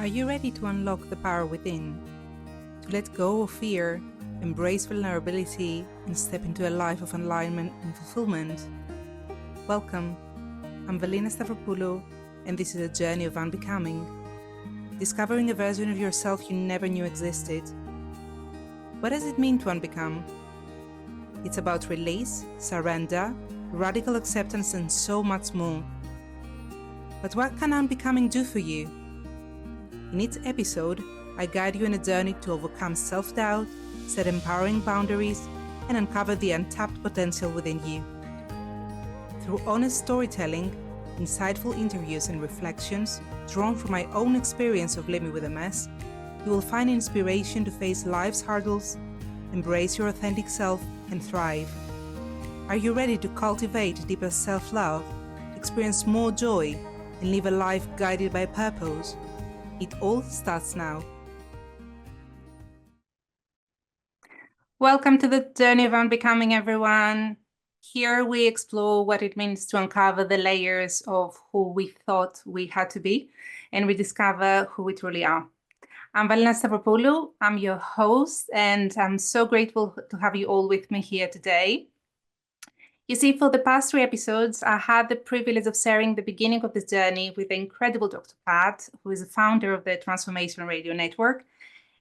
Are you ready to unlock the power within? To let go of fear, embrace vulnerability, and step into a life of alignment and fulfillment? Welcome. I'm Valina Stavropoulou, and this is a journey of unbecoming, discovering a version of yourself you never knew existed. What does it mean to unbecome? It's about release, surrender, radical acceptance, and so much more. But what can unbecoming do for you? In each episode, I guide you on a journey to overcome self-doubt, set empowering boundaries, and uncover the untapped potential within you. Through honest storytelling, insightful interviews, and reflections drawn from my own experience of living with MS, you will find inspiration to face life's hurdles, embrace your authentic self, and thrive. Are you ready to cultivate deeper self-love, experience more joy, and live a life guided by purpose? It all starts now. Welcome to the journey of unbecoming, everyone. Here we explore what it means to uncover the layers of who we thought we had to be, and we discover who we truly are. I'm Valina Stavropoulou. I'm your host, and I'm so grateful to have you all with me here today. You see, for the past 3 episodes, I had the privilege of sharing the beginning of this journey with the incredible Dr. Pat, who is the founder of the Transformation Radio Network.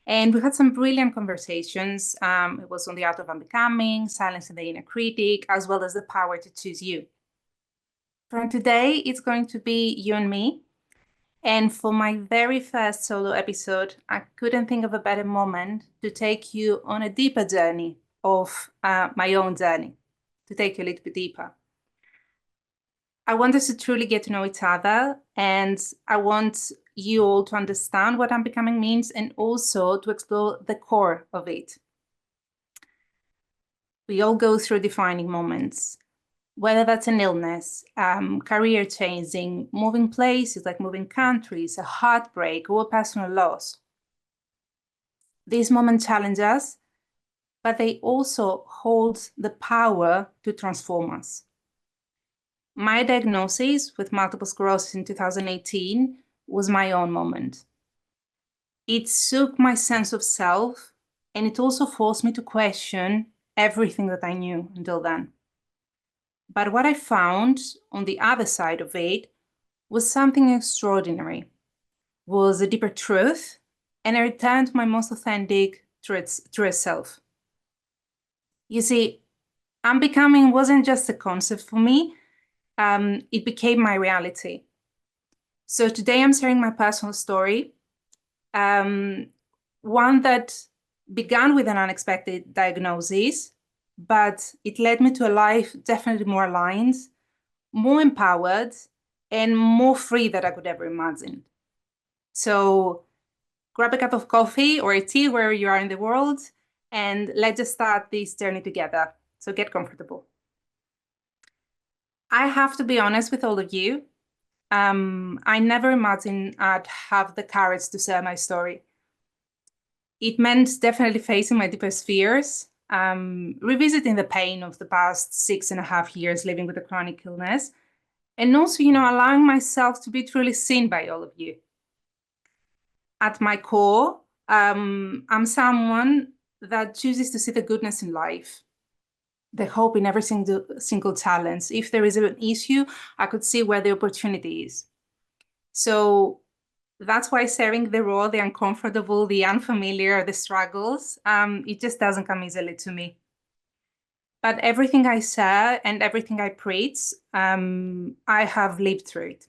And we had some brilliant conversations. It was on the art of unbecoming, silencing the inner critic, as well as the power to choose you. From today, it's going to be you and me. And for my very first solo episode, I couldn't think of a better moment to take you on a deeper journey of my own journey, to take you a little bit deeper. I want us to truly get to know each other, and I want you all to understand what unbecoming means and also to explore the core of it. We all go through defining moments, whether that's an illness, career changing, moving places like moving countries, a heartbreak, or a personal loss. These moments challenge us, but they also hold the power to transform us. My diagnosis with multiple sclerosis in 2018 was my own moment. It shook my sense of self, and it also forced me to question everything that I knew until then. But what I found on the other side of it was something extraordinary, was a deeper truth, and a return to my most authentic, true self. You see, unbecoming wasn't just a concept for me, it became my reality. So today I'm sharing my personal story, one that began with an unexpected diagnosis, but it led me to a life definitely more aligned, more empowered, and more free than I could ever imagine. So grab a cup of coffee or a tea wherever you are in the world, and let's just start this journey together. So get comfortable. I have to be honest with all of you. I never imagined I'd have the courage to share my story. It meant definitely facing my deepest fears, revisiting the pain of the past 6.5 years living with a chronic illness, and also, allowing myself to be truly seen by all of you. At my core, I'm someone that chooses to see the goodness in life, the hope in every single challenge. If there is an issue, I could see where the opportunity is. So that's why sharing the raw, the uncomfortable, the unfamiliar, the struggles, it just doesn't come easily to me. But everything I share and everything I preach, I have lived through it.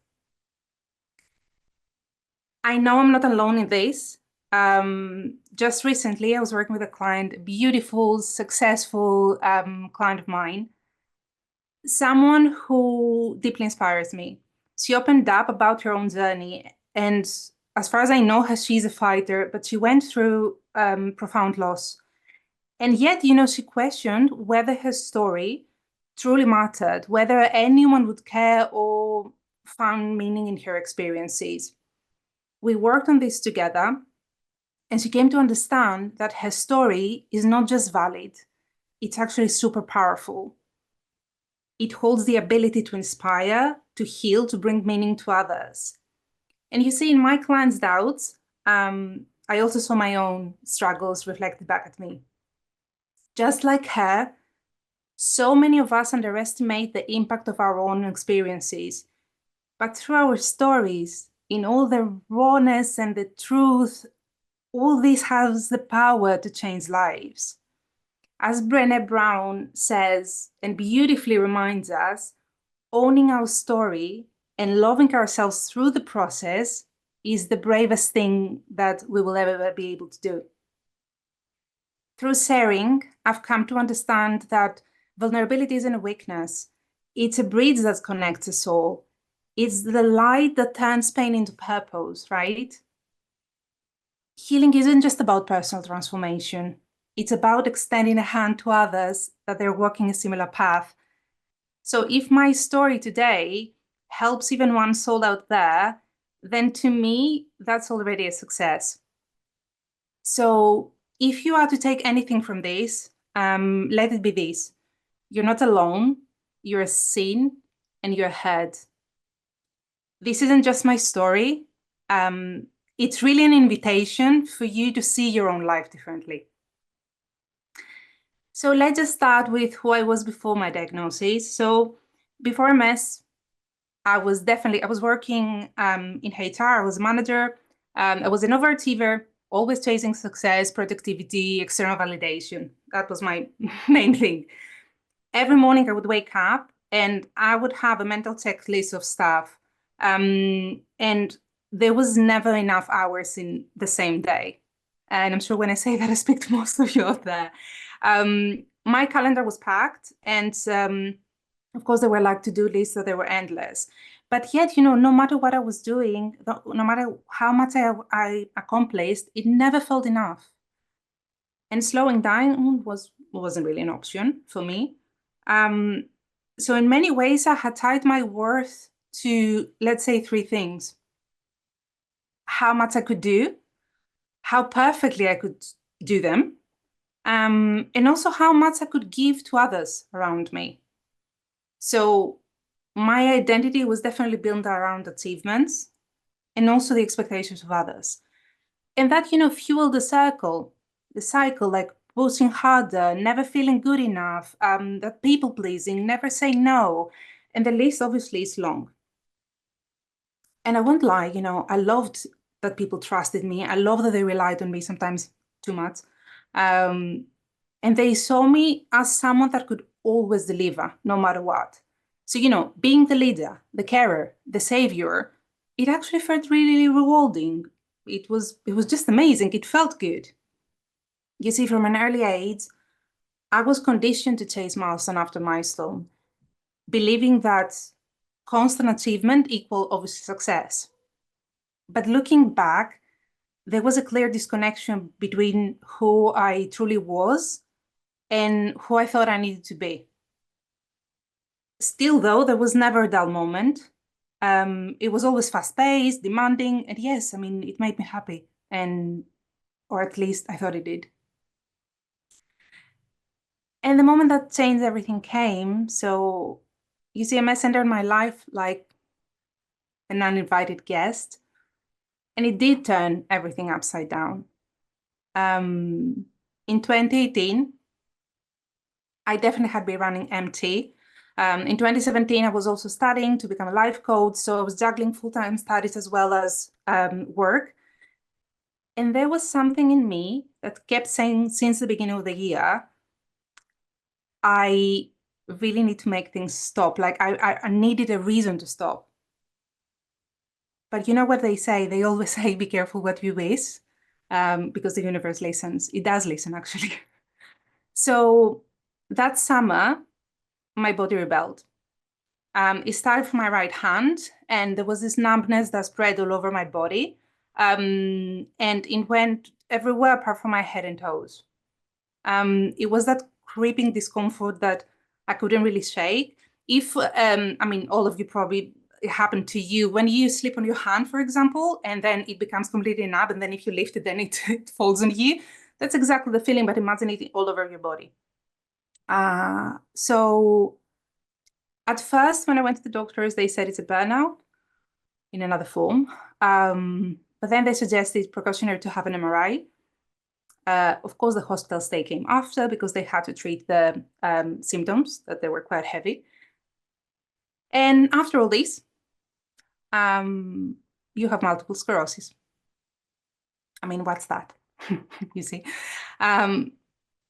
I know I'm not alone in this. Just recently, I was working with a client, a beautiful, successful client of mine, someone who deeply inspires me. She opened up about her own journey, and as far as I know, she's a fighter, but she went through profound loss. And yet, she questioned whether her story truly mattered, whether anyone would care or found meaning in her experiences. We worked on this together, and she came to understand that her story is not just valid, it's actually super powerful. It holds the ability to inspire, to heal, to bring meaning to others. And you see, in my client's doubts, I also saw my own struggles reflected back at me. Just like her, so many of us underestimate the impact of our own experiences. But through our stories, in all the rawness and the truth, all this has the power to change lives. As Brené Brown says and beautifully reminds us, owning our story and loving ourselves through the process is the bravest thing that we will ever be able to do. Through sharing, I've come to understand that vulnerability isn't a weakness. It's a bridge that connects us all. It's the light that turns pain into purpose, right? Healing isn't just about personal transformation. It's about extending a hand to others that they're walking a similar path. So if my story today helps even one soul out there, then to me, that's already a success. So if you are to take anything from this, let it be this. You're not alone, you're seen, and you're heard. This isn't just my story. It's really an invitation for you to see your own life differently. So let's just start with who I was before my diagnosis. So before MS, I was working in HR. I was a manager. I was an overachiever, always chasing success, productivity, external validation. That was my main thing. Every morning I would wake up and I would have a mental checklist of stuff. And there was never enough hours in the same day. And I'm sure when I say that, I speak to most of you out there. My calendar was packed, and of course, there were like to-do lists that they were endless. But yet, no matter what I was doing, no matter how much I accomplished, it never felt enough. And slowing down wasn't really an option for me. So in many ways, I had tied my worth to, let's say, three things: how much I could do, how perfectly I could do them, and also how much I could give to others around me. So my identity was definitely built around achievements and also the expectations of others. And that, fueled the cycle, like pushing harder, never feeling good enough, that people pleasing, never saying no. And the list obviously is long. And I won't lie, I loved that people trusted me. I love that they relied on me, sometimes too much. And they saw me as someone that could always deliver, no matter what. So, being the leader, the carer, the savior, it actually felt really rewarding. It was just amazing. It felt good. You see, from an early age, I was conditioned to chase milestone after milestone, believing that constant achievement equal obviously success. But looking back, there was a clear disconnection between who I truly was and who I thought I needed to be. Still, though, there was never a dull moment. It was always fast-paced, demanding, and yes, it made me happy, or at least I thought it did. And the moment that changed everything came, so you see, MS entered my life like an uninvited guest, and it did turn everything upside down. In 2018, I definitely had been running empty. In 2017, I was also studying to become a life coach, so I was juggling full-time studies as well as work. And there was something in me that kept saying since the beginning of the year, I really need to make things stop. Like I needed a reason to stop. But you know what they say? They always say, be careful what you wish, because the universe listens. It does listen, actually. So that summer, my body rebelled. It started from my right hand, and there was this numbness that spread all over my body. And it went everywhere apart from my head and toes. It was that creeping discomfort that I couldn't really shake. If, all of you probably, it happened to you when you sleep on your hand, for example, and then it becomes completely numb, and then if you lift it, then it falls on you. That's exactly the feeling, but imagine it all over your body. So at first, when I went to the doctors, they said it's a burnout in another form. But then they suggested precautionary to have an MRI. Of course, the hospital stay came after because they had to treat the symptoms that they were quite heavy. And after all this, you have multiple sclerosis. I mean, what's that? You see?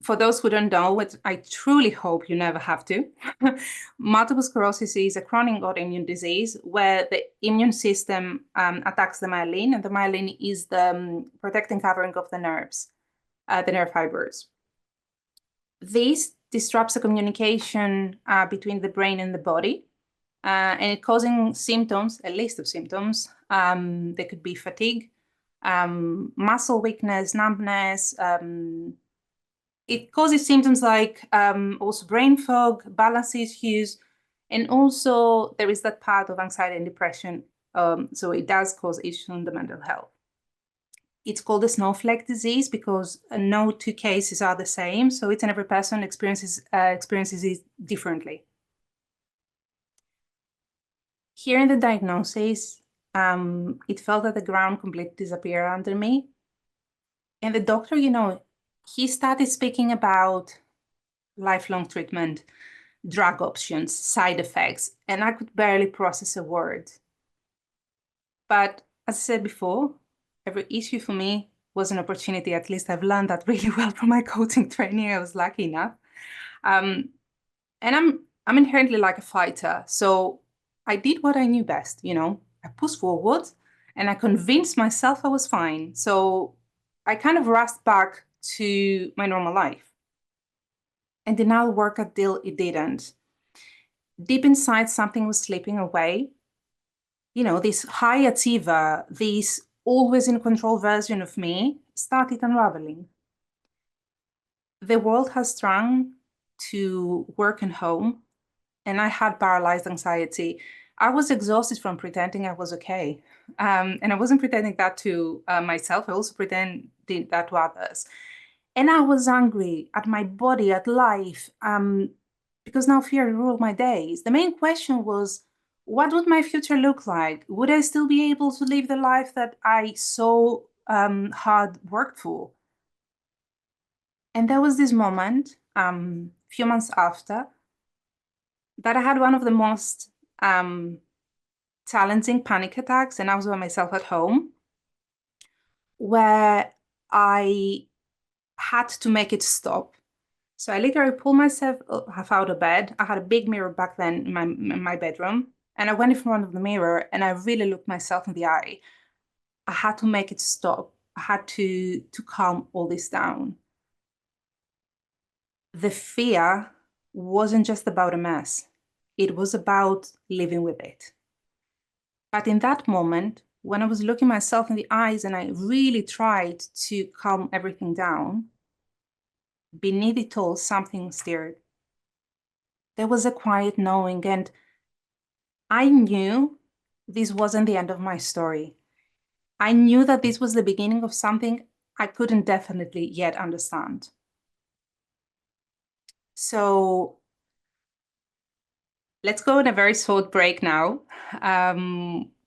For those who don't know, what I truly hope you never have to, multiple sclerosis is a chronic autoimmune disease where the immune system attacks the myelin, and the myelin is the protecting covering of the nerves, the nerve fibers. This disrupts the communication between the brain and the body, and it causing symptoms, a list of symptoms. They could be fatigue, muscle weakness, numbness. It causes symptoms like also brain fog, balance issues, and also there is that part of anxiety and depression. So it does cause issues on the mental health. It's called a snowflake disease because no two cases are the same. So each and every person experiences it differently. Hearing the diagnosis, it felt that the ground completely disappeared under me. And the doctor, he started speaking about lifelong treatment, drug options, side effects, and I could barely process a word. But as I said before, every issue for me was an opportunity. At least I've learned that really well from my coaching training. I was lucky enough. And I'm inherently like a fighter. So I did what I knew best, I pushed forward and I convinced myself I was fine. So I kind of rushed back to my normal life. And denial worked until it didn't. Deep inside, something was slipping away. This high achiever, this always in control version of me started unraveling. The world has shrunk to work and home, and I had paralyzed anxiety. I was exhausted from pretending I was okay. And I wasn't pretending that to myself, I also pretended that to others. And I was angry at my body, at life, because now fear ruled my days. The main question was, what would my future look like? Would I still be able to live the life that I so hard worked for? And there was this moment, a few months after, that I had one of the most challenging panic attacks, and I was by myself at home, where I had to make it stop. So I literally pulled myself out of bed. I had a big mirror back then in my bedroom, and I went in front of the mirror and I really looked myself in the eye. I had to make it stop. I had to calm all this down. The fear wasn't just about a mess. It was about living with it. But in that moment, when I was looking myself in the eyes and I really tried to calm everything down, beneath it all, something stirred. There was a quiet knowing, and I knew this wasn't the end of my story. I knew that this was the beginning of something I couldn't definitely yet understand. So let's go on a very short break now.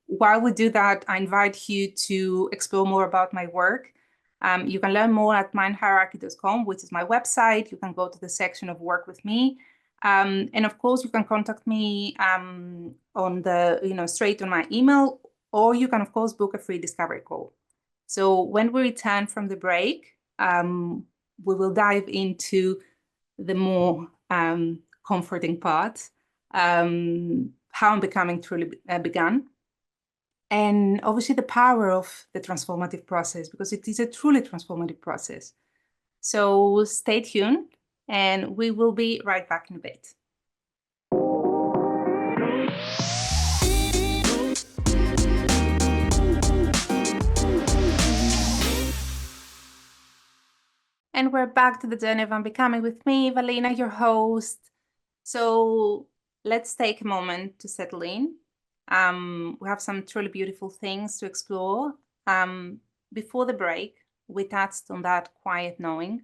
While we do that, I invite you to explore more about my work. You can learn more at mindhierarchy.com, which is my website. You can go to the section of work with me. And of course, you can contact me on straight on my email, or you can, of course, book a free discovery call. So when we return from the break, we will dive into the more comforting part, how Unbecoming truly began, and obviously the power of the transformative process, because it is a truly transformative process. So stay tuned, and we will be right back in a bit. And we're back to the journey of Unbecoming with me, Valina, your host. So let's take a moment to settle in. We have some truly beautiful things to explore. Before the break, we touched on that quiet knowing,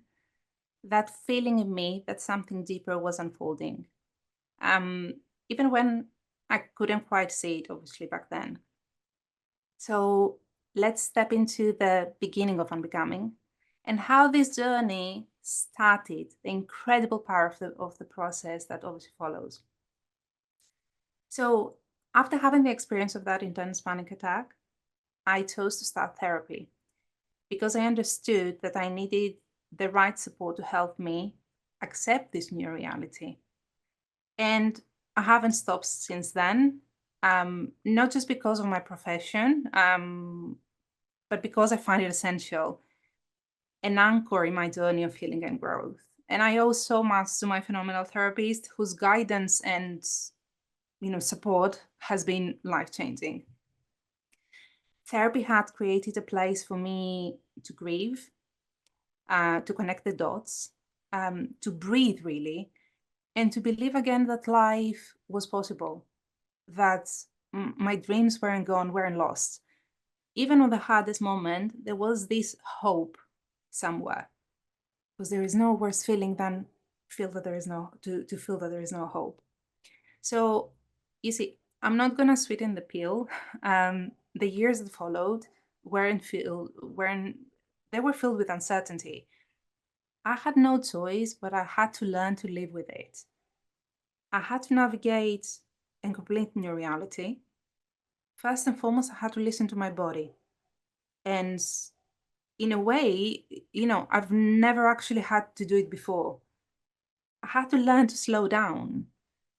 that feeling in me that something deeper was unfolding. Even when I couldn't quite see it, obviously, back then. So let's step into the beginning of Unbecoming and how this journey started, the incredible power of the process that obviously follows. So after having the experience of that intense panic attack, I chose to start therapy because I understood that I needed the right support to help me accept this new reality. And I haven't stopped since then, not just because of my profession, but because I find it essential, an anchor in my journey of healing and growth. And I owe so much to my phenomenal therapist, whose guidance and support has been life-changing. Therapy had created a place for me to grieve, to connect the dots, to breathe really, and to believe again that life was possible, that my dreams weren't gone, weren't lost. Even on the hardest moment, there was this hope somewhere, because there is no worse feeling than feel that there is to feel that there is no hope. So you see, I'm not gonna sweeten the pill. The years that followed they were filled with uncertainty. I had no choice, but I had to learn to live with it. I had to navigate and complete new reality. First and foremost, I had to listen to my body. And in a way, I've never actually had to do it before. I had to learn to slow down.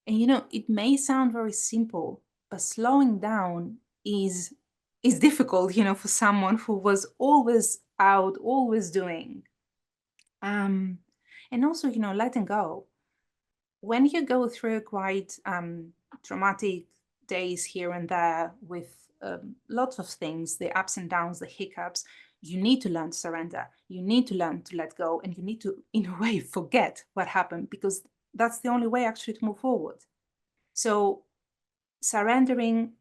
And it may sound very simple, but slowing down is difficult, for someone who was always out, always doing. And also, letting go. When you go through quite traumatic days here and there with lots of things, the ups and downs, the hiccups, you need to learn to surrender. You need to learn to let go, and you need to, in a way, forget what happened, because that's the only way actually to move forward. So surrendering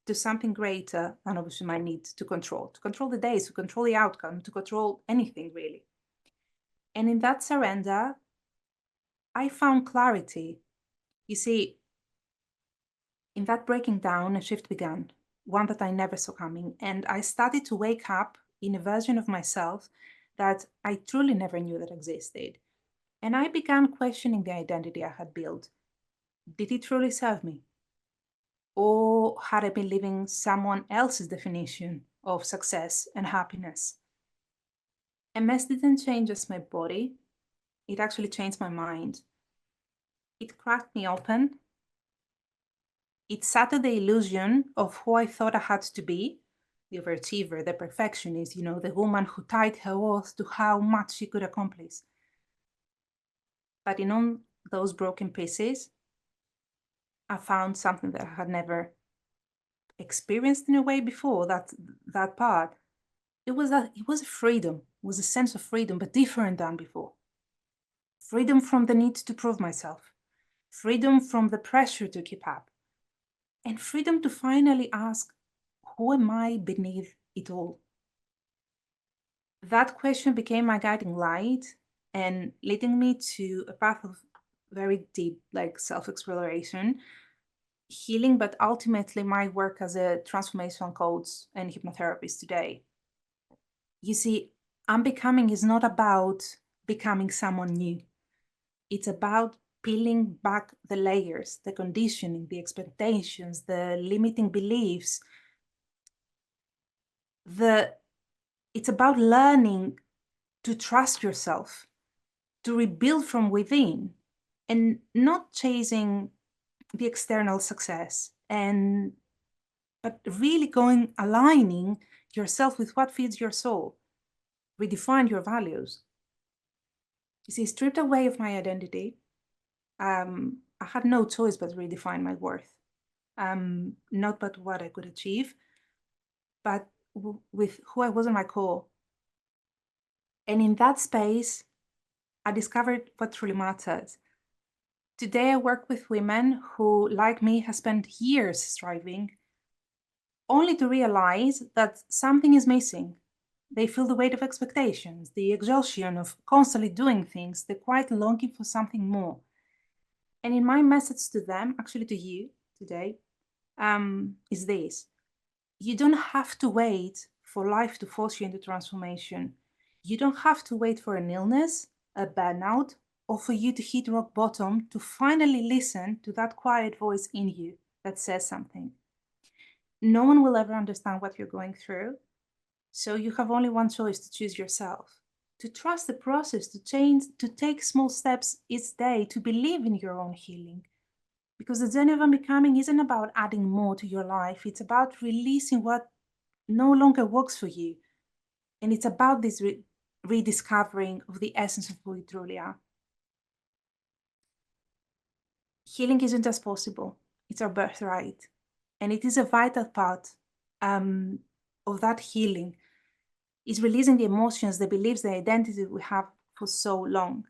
to something greater than obviously my need to control the days, to control the outcome, to control anything really. And in that surrender, I found clarity. You see, in that breaking down, a shift began, one that I never saw coming. And I started to wake up in a version of myself that I truly never knew that existed. And I began questioning the identity I had built. Did it truly serve me? Or had I been living someone else's definition of success and happiness? MS didn't change just my body, it actually changed my mind. It cracked me open. It shattered the illusion of who I thought I had to be, the overachiever, the perfectionist, the woman who tied her worth to how much she could accomplish. But in all those broken pieces, I found something that I had never experienced in a way before, that part. It was a freedom, it was a sense of freedom, but different than before. Freedom from the need to prove myself, freedom from the pressure to keep up, and freedom to finally ask, who am I beneath it all? That question became my guiding light and leading me to a path of very deep, self-exploration, healing, but ultimately my work as a transformational coach and hypnotherapist today. You see, Unbecoming is not about becoming someone new. It's about peeling back the layers, the conditioning, the expectations, the limiting beliefs. It's about learning to trust yourself, to rebuild from within, and not chasing the external success, but really aligning yourself with what feeds your soul. Redefine your values. You see, stripped away of my identity, I had no choice but to redefine my worth. Not but what I could achieve, but with who I was at my core. And in that space, I discovered what truly matters. Today, I work with women who, like me, have spent years striving, only to realize that something is missing. They feel the weight of expectations, the exhaustion of constantly doing things, the quiet longing for something more. And in my message to them, actually to you today, is this. You don't have to wait for life to force you into transformation. You don't have to wait for an illness, a burnout, or for you to hit rock bottom to finally listen to that quiet voice in you that says something. No one will ever understand what you're going through, so you have only one choice: to choose yourself, to trust the process, to change, to take small steps each day, to believe in your own healing. Because the journey of unbecoming isn't about adding more to your life, it's about releasing what no longer works for you. And it's about this rediscovering of the essence of who you truly are. Healing isn't just possible, it's our birthright. And it is a vital part of that healing, is releasing the emotions, the beliefs, the identity we have for so long.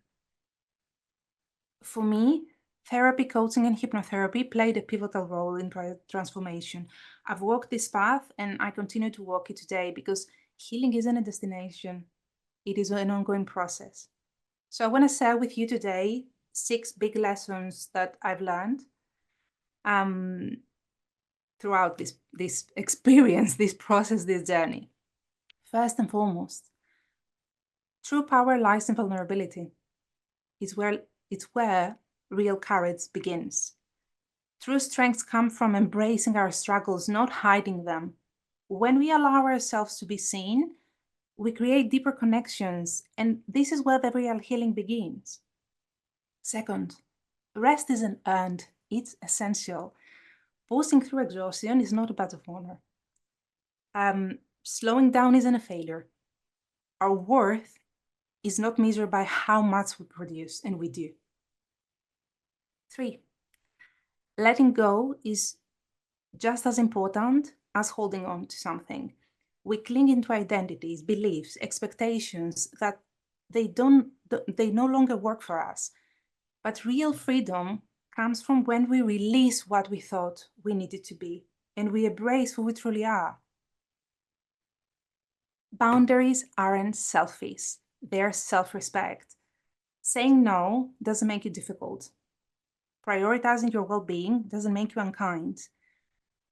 For me, therapy, coaching, and hypnotherapy played a pivotal role in transformation. I've walked this path and I continue to walk it today because healing isn't a destination, it is an ongoing process. So I want to share with you today 6 big lessons that I've learned throughout this experience, this process, this journey. First and foremost, true power lies in vulnerability. It's where real courage begins. True strengths come from embracing our struggles, not hiding them. When we allow ourselves to be seen, we create deeper connections, and this is where the real healing begins. Second, rest isn't earned, it's essential. Posting through exhaustion is not a badge of honor. Slowing down isn't a failure. Our worth is not measured by how much we produce, and we do. 3, letting go is just as important as holding on to something. We cling into identities, beliefs, expectations that they no longer work for us. But real freedom comes from when we release what we thought we needed to be and we embrace who we truly are. Boundaries aren't selfish, they're self-respect. Saying no doesn't make it difficult. Prioritizing your well-being doesn't make you unkind.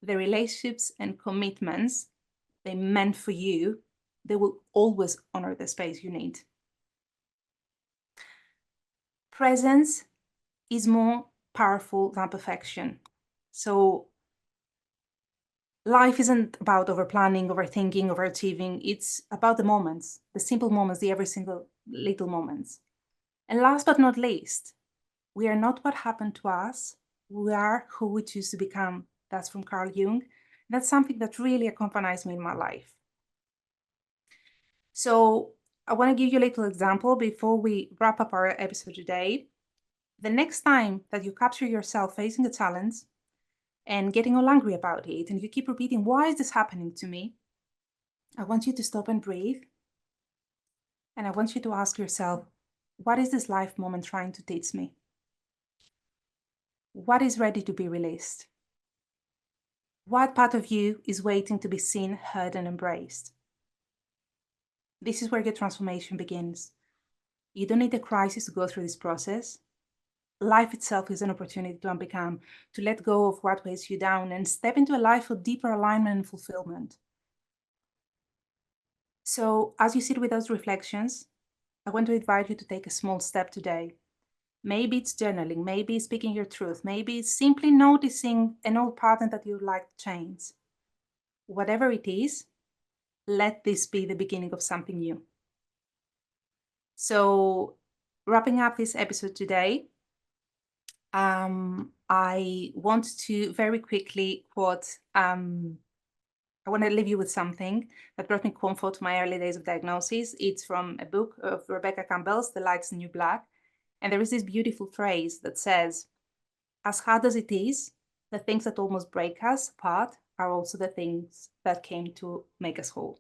The relationships and commitments they meant for you, they will always honor the space you need. Presence is more powerful than perfection. So life isn't about overplanning, overthinking, overachieving. It's about the moments, the simple moments, the every single little moments. And last but not least, we are not what happened to us. We are who we choose to become. That's from Carl Jung. That's something that really accompanies me in my life. So I want to give you a little example before we wrap up our episode today. The next time that you capture yourself facing a challenge and getting all angry about it, and you keep repeating, why is this happening to me? I want you to stop and breathe. And I want you to ask yourself, what is this life moment trying to teach me? What is ready to be released? What part of you is waiting to be seen, heard, and embraced? This is where your transformation begins. You don't need a crisis to go through this process. Life itself is an opportunity to unbecome, to let go of what weighs you down and step into a life of deeper alignment and fulfillment. So as you sit with those reflections, I want to invite you to take a small step today. Maybe it's journaling, maybe it's speaking your truth, maybe it's simply noticing an old pattern that you'd like to change. Whatever it is, let this be the beginning of something new. So wrapping up this episode today, I want to very quickly quote, I want to leave you with something that brought me comfort to my early days of diagnosis. It's from a book of Rebecca Campbell's, The Light's New Black. And there is this beautiful phrase that says, as hard as it is, the things that almost break us apart are also the things that came to make us whole.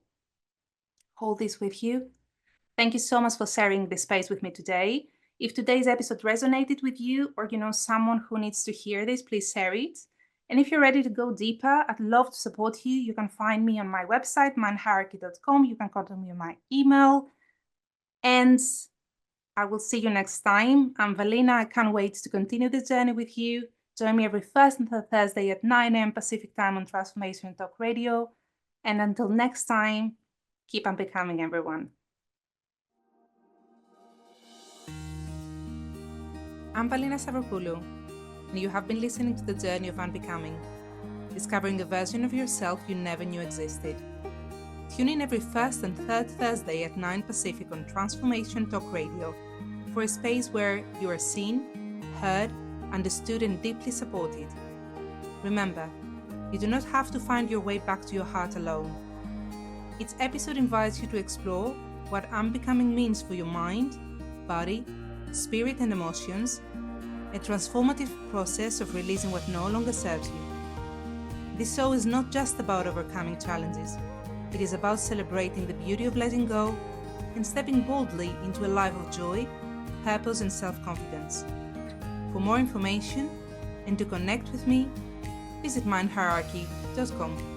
Hold this with you. Thank you so much for sharing this space with me today. If today's episode resonated with you, or you know someone who needs to hear this, please share it. And if you're ready to go deeper, I'd love to support you. You can find me on my website, mindhierarchy.com. You can contact me on my email. And I will see you next time. I'm Valina. I can't wait to continue this journey with you. Join me every first and third Thursday at 9 a.m. Pacific time on Transformation Talk Radio. And until next time, keep unbecoming, everyone. I'm Valina Stavropoulou, and you have been listening to the journey of unbecoming, discovering a version of yourself you never knew existed. Tune in every first and third Thursday at 9 Pacific on Transformation Talk Radio for a space where you are seen, heard, understood, and deeply supported. Remember, you do not have to find your way back to your heart alone. Each episode invites you to explore what unbecoming means for your mind, body, spirit, and emotions, a transformative process of releasing what no longer serves you. This show is not just about overcoming challenges. It is about celebrating the beauty of letting go and stepping boldly into a life of joy, purpose, and self-confidence. For more information and to connect with me, visit mindhierarchy.com.